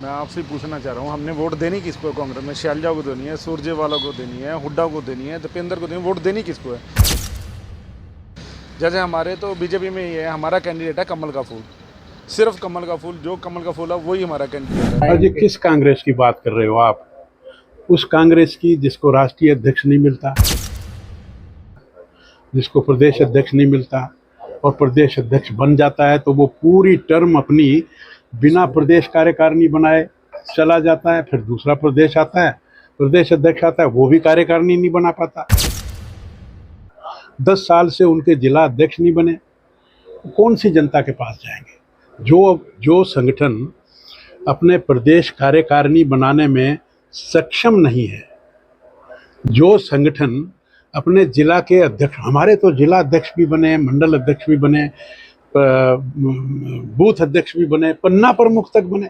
मैं आपसे पूछना चाह रहा हूँ, हमने वोट देनी किसको है? कांग्रेस में शैलजा को देनी है, सुरजेवाला को देनी है, हुड्डा को देनी है, दीपेंद्र को देनी है, वोट देनी किसको है? जैसे हमारे तो बीजेपी में ये है, हमारा कैंडिडेट है कमल का फूल, सिर्फ कमल का फूल, जो कमल का फूल है वही हमारा कैंडिडेट है। अजी किस कांग्रेस की बात कर रहे हो आप? उस कांग्रेस की जिसको राष्ट्रीय अध्यक्ष नहीं मिलता, जिसको प्रदेश अध्यक्ष नहीं मिलता, और प्रदेश अध्यक्ष बन जाता है तो वो पूरी टर्म अपनी बिना प्रदेश कार्यकारिणी बनाए चला जाता है। फिर दूसरा प्रदेश आता है, प्रदेश अध्यक्ष आता है, वो भी कार्यकारिणी नहीं बना पाता। 10 साल से उनके जिला अध्यक्ष नहीं बने, कौन सी जनता के पास जाएंगे? जो संगठन अपने प्रदेश कार्यकारिणी बनाने में सक्षम नहीं है, जो संगठन अपने जिला के अध्यक्ष, हमारे तो जिला अध्यक्ष भी बने, मंडल अध्यक्ष भी बने, बूथ अध्यक्ष भी बने, पन्ना प्रमुख तक बने,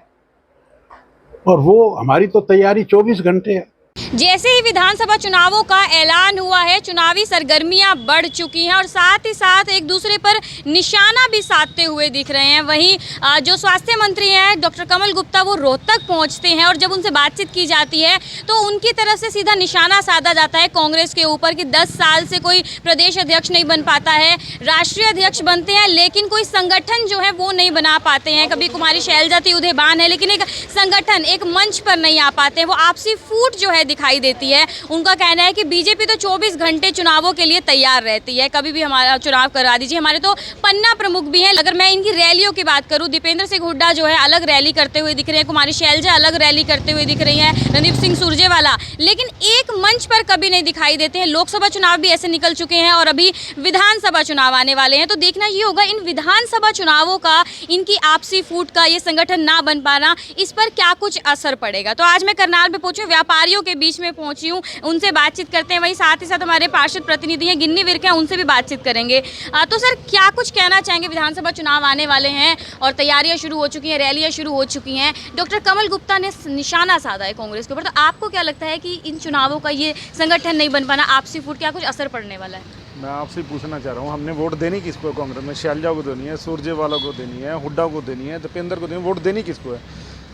और वो हमारी तो तैयारी 24 घंटे है। जैसे ही विधानसभा चुनावों का ऐलान हुआ है, चुनावी सरगर्मियां बढ़ चुकी हैं और साथ ही साथ एक दूसरे पर निशाना भी साधते हुए दिख रहे हैं। वहीं जो स्वास्थ्य मंत्री हैं डॉक्टर कमल गुप्ता, वो रोहतक पहुंचते हैं और जब उनसे बातचीत की जाती है तो उनकी तरफ से सीधा निशाना साधा जाता है कांग्रेस के ऊपर कि 10 साल से कोई प्रदेश अध्यक्ष नहीं बन पाता है, राष्ट्रीय अध्यक्ष बनते हैं लेकिन कोई संगठन जो है वो नहीं बना पाते हैं। कभी कुमारी शैलजा थी, उदय बान है, लेकिन एक संगठन, एक मंच पर नहीं आ पाते हैं। वो आपसी फूट जो है दिखाई देती है। उनका कहना है कि बीजेपी तो 24 घंटे चुनावों के लिए तैयार रहती है, कभी भी हमारा चुनाव करा दीजिए। हमारे तो पन्ना प्रमुख भी हैं। अगर मैं इनकी रैलियों की बात करूं, दीपेंद्र सिंह हुड्डा जो है अलग रैली करते हुए दिख रहे हैं, कुमारी शैलजा अलग रैली करते हुए दिख रही हैं, रणदीप सिंह सुरजेवाला, लेकिन एक मंच पर कभी नहीं दिखाई देते हैं। लोकसभा चुनाव भी ऐसे निकल चुके हैं और अभी विधानसभा चुनाव आने वाले हैं, तो देखना ये होगा इन विधानसभा चुनावों का, इनकी आपसी फूट का, ये संगठन ना बन पाना, इस पर क्या कुछ असर पड़ेगा। तो आज मैं करनाल में पहुंची, व्यापारियों के बीच में पहुंची हूँ, उनसे बातचीत करते हैं। वहीं साथ ही साथ हमारे पार्षद प्रतिनिधि हैं गिन्नी विर्क हैं, उनसे भी बातचीत करेंगे। तो सर क्या कुछ कहना चाहेंगे? विधानसभा चुनाव आने वाले हैं और तैयारियां शुरू हो चुकी हैं, रैलियां शुरू हो चुकी हैं। डॉक्टर कमल गुप्ता ने निशाना साधा है कांग्रेस के ऊपर, तो आपको क्या लगता है कि इन चुनावों का ये संगठन नहीं बन पाना, आपसी फूट, क्या कुछ असर पड़ने वाला है? मैं आपसे पूछना चाह रहा हूँ, हमने वोट देनी किसको है? कांग्रेस में शैलजा को देनी है, सुरजेवाला को देनी है, हुड्डा को देनी है, दीपेंद्र को देनी है, वोट देनी किसको है?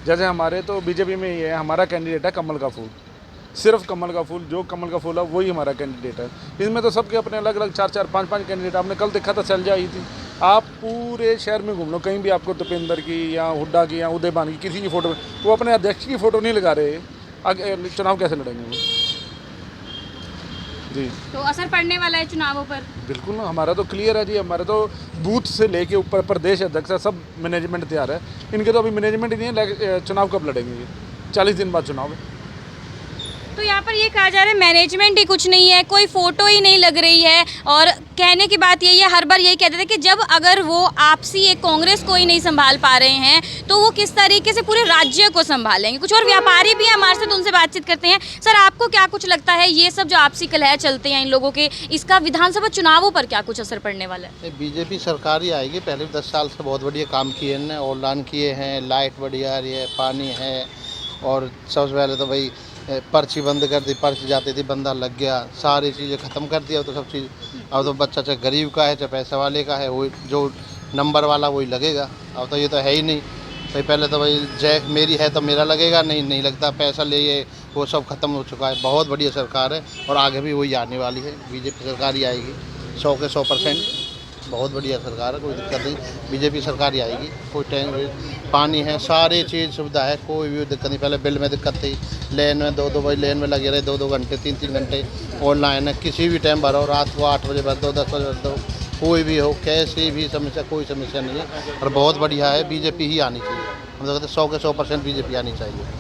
जैसे हमारे तो बीजेपी में ये है, हमारा कैंडिडेट है कमल का फूल, सिर्फ कमल का फूल, जो कमल का फूल है वही हमारा कैंडिडेट है। इसमें तो सबके अपने अलग अलग 4-4, 5-5 कैंडिडेट। आपने कल देखा था शैलजा आई थी, आप पूरे शहर में घूम लो, कहीं भी आपको दीपेंद्र की या हुड्डा की या उदय बान की किसी की फ़ोटो, वो अपने अध्यक्ष की फ़ोटो नहीं लगा रहे, आगे चुनाव कैसे लड़ेंगे वो? जी, तो असर पड़ने वाला है चुनावों पर? बिल्कुल ना, हमारा तो क्लियर है जी। हमारे तो बूथ से लेके ऊपर प्रदेश अध्यक्ष है, सब मैनेजमेंट तैयार है। इनके तो अभी मैनेजमेंट ही नहीं है, चुनाव कब लड़ेंगे ये? 40 दिन बाद चुनाव है। तो यहाँ पर ये कहा जा रहा है मैनेजमेंट ही कुछ नहीं है, कोई फोटो ही नहीं लग रही है, और कहने की बात यही है, हर बार यही कहते थे कि जब अगर वो आपसी एक कांग्रेस को ही नहीं संभाल पा रहे हैं तो वो किस तरीके से पूरे राज्य को संभालेंगे। कुछ और व्यापारी भी हैं हमारे साथ, उनसे बातचीत करते हैं। सर आपको क्या कुछ लगता है, ये सब जो आपसी कलह चलते हैं इन लोगों के, इसका विधानसभा चुनावों पर क्या कुछ असर पड़ने वाला है? बीजेपी सरकार ही आएगी। पहले 10 साल से बहुत बढ़िया काम किए हैं, ऑनलाइन किए हैं, लाइट बढ़िया आ रही है, पानी है, और सबसे पहले तो भाई पर्ची बंद कर दी, पर्ची जाती थी, बंदा लग गया, सारी चीज़ें ख़त्म कर दिया। तो सब चीज़ अब तो बच्चा चाहे गरीब का है चाहे पैसे वाले का है, वो जो नंबर वाला वही लगेगा। अब तो ये तो है ही नहीं भाई, पहले तो भाई जय मेरी है तो मेरा लगेगा, नहीं लगता, पैसा ले, ये वो सब ख़त्म हो चुका है। बहुत बढ़िया सरकार है और आगे भी वही आने वाली है, बीजेपी सरकार ही आएगी 100 के 100%। बहुत बढ़िया सरकार है, कोई दिक्कत नहीं, बीजेपी सरकार ही आएगी। कोई टेंशन, पानी है, सारी चीज़ सुविधा है, कोई भी दिक्कत नहीं। पहले बिल में दिक्कत थी, लेन में 2-2 बजे लेन में लगे रहे, 2-2 घंटे 3-3 घंटे। ऑनलाइन है, किसी भी टाइम भरो, रात को 8 बजे भर दो, 10 बजे भर दो, कोई भी हो, कैसी भी समस्या, कोई समस्या नहीं है। और बहुत बढ़िया है, बीजेपी ही आनी चाहिए। हम तो कहते 100 के 100% बीजेपी आनी चाहिए।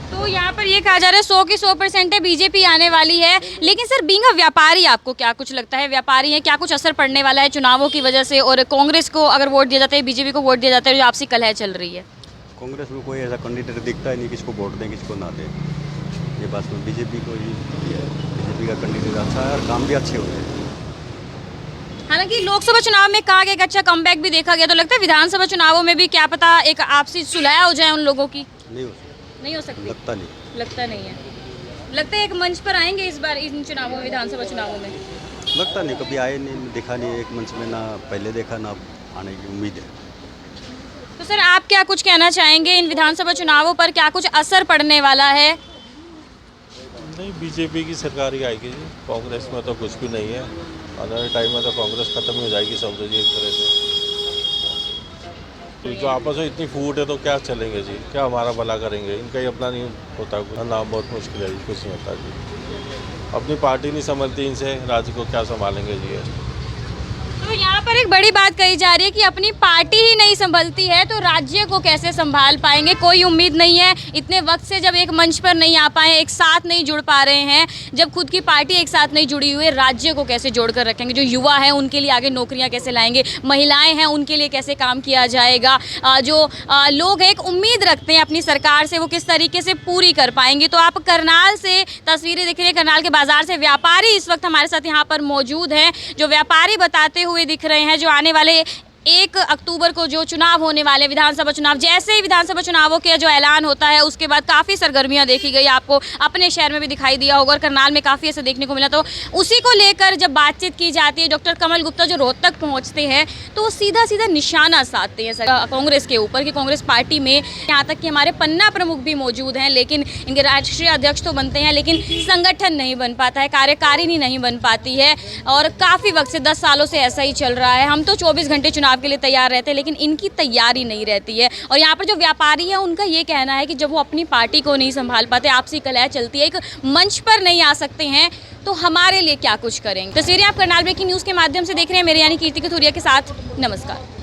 तो यहाँ पर ये कहा जा रहा है 100 की 100% है, बीजेपी आने वाली है, लेकिन सर बीइंग अ व्यापारी आपको क्या कुछ लगता है, व्यापारी है, क्या कुछ असर पड़ने वाला है चुनावों की वजह से, और कांग्रेस को अगर वोट दिया जाता है, बीजेपी को वोट दिया जाता है, जो आपसी कलह चल रही है? कांग्रेस में कोई ऐसा कैंडिडेट दिखता ही नहीं, किसको वोट दें किसको ना दें। ये बात तो बीजेपी को ही है, बीजेपी का कैंडिडेट अच्छा है और काम भी अच्छे होते हैं। हालांकि लोकसभा चुनाव में कहा गया एक अच्छा कमबैक भी देखा गया, तो लगता है विधानसभा चुनावों में भी क्या पता एक आपसी सुलह हो जाए उन लोगों की? नहीं हो सकती, लगता नहीं है। लगता है एक मंच पर आएंगे इस बार इन चुनावों में, विधानसभा चुनावों में? लगता नहीं, कभी आए नहीं, देखा नहीं एक मंच में, ना पहले देखा ना आने की उम्मीद है। तो तो सर आप क्या कुछ कहना चाहेंगे, इन विधानसभा चुनावों पर क्या कुछ असर पड़ने वाला है? नहीं, बीजेपी की सरकार ही आएगी जी, कांग्रेस में तो कुछ भी नहीं है। आने वाले टाइम में तो कांग्रेस खत्म हो जाएगी समझो जी एक तरह से। तो जो आपस में इतनी फूट है तो क्या चलेंगे जी, क्या हमारा भला करेंगे? इनका ही अपना नहीं होता, नाम बहुत मुश्किल है जी, कुछ नहीं होता जी। अपनी पार्टी नहीं संभलती, इनसे राज्य को क्या संभालेंगे जी? तो यहाँ पर एक बड़ी बात कही जा रही है कि अपनी पार्टी ही नहीं संभलती है तो राज्य को कैसे संभाल पाएंगे? कोई उम्मीद नहीं है इतने वक्त से, जब एक मंच पर नहीं आ पाए, एक साथ नहीं जुड़ पा रहे हैं, जब खुद की पार्टी एक साथ नहीं जुड़ी हुई है, राज्य को कैसे जोड़ कर रखेंगे? जो युवा हैं उनके लिए आगे नौकरियां कैसे लाएंगे, महिलाएं हैं उनके लिए कैसे काम किया जाएगा, जो लोग एक उम्मीद रखते हैं अपनी सरकार से वो किस तरीके से पूरी कर पाएंगे? तो आप करनाल से तस्वीरें दिख रही है, करनाल के बाजार से व्यापारी इस वक्त हमारे साथ यहाँ पर मौजूद हैं, जो व्यापारी बताते हुए दिख रहे हैं जो आने वाले 1 अक्टूबर को जो चुनाव होने वाले विधानसभा चुनाव, जैसे ही विधानसभा चुनावों के जो ऐलान होता है उसके बाद काफ़ी सरगर्मियां देखी गई, आपको अपने शहर में भी दिखाई दिया होगा और करनाल में काफ़ी ऐसे देखने को मिला। तो उसी को लेकर जब बातचीत की जाती है, डॉक्टर कमल गुप्ता जो रोहतक पहुंचते हैं तो वो सीधा सीधा निशाना साधते हैं कांग्रेस के ऊपर कि कांग्रेस पार्टी में, यहाँ तक कि हमारे पन्ना प्रमुख भी मौजूद हैं, लेकिन इनके राष्ट्रीय अध्यक्ष तो बनते हैं लेकिन संगठन नहीं बन पाता है, कार्यकारिणी नहीं बन पाती है और काफ़ी वक्त से 10 सालों से ऐसा ही चल रहा है। हम तो 24 घंटे चुनाव के लिए तैयार रहते हैं लेकिन इनकी तैयारी नहीं रहती है। और यहाँ पर जो व्यापारी है उनका ये कहना है कि जब वो अपनी पार्टी को नहीं संभाल पाते, आपसी कलह चलती है, एक मंच पर नहीं आ सकते हैं, तो हमारे लिए क्या कुछ करेंगे? तस्वीरें आप करनाल ब्रेकिंग न्यूज़ के माध्यम से देख रहे हैं, मेरे यानी कीर्ति कथूरिया के साथ। नमस्कार।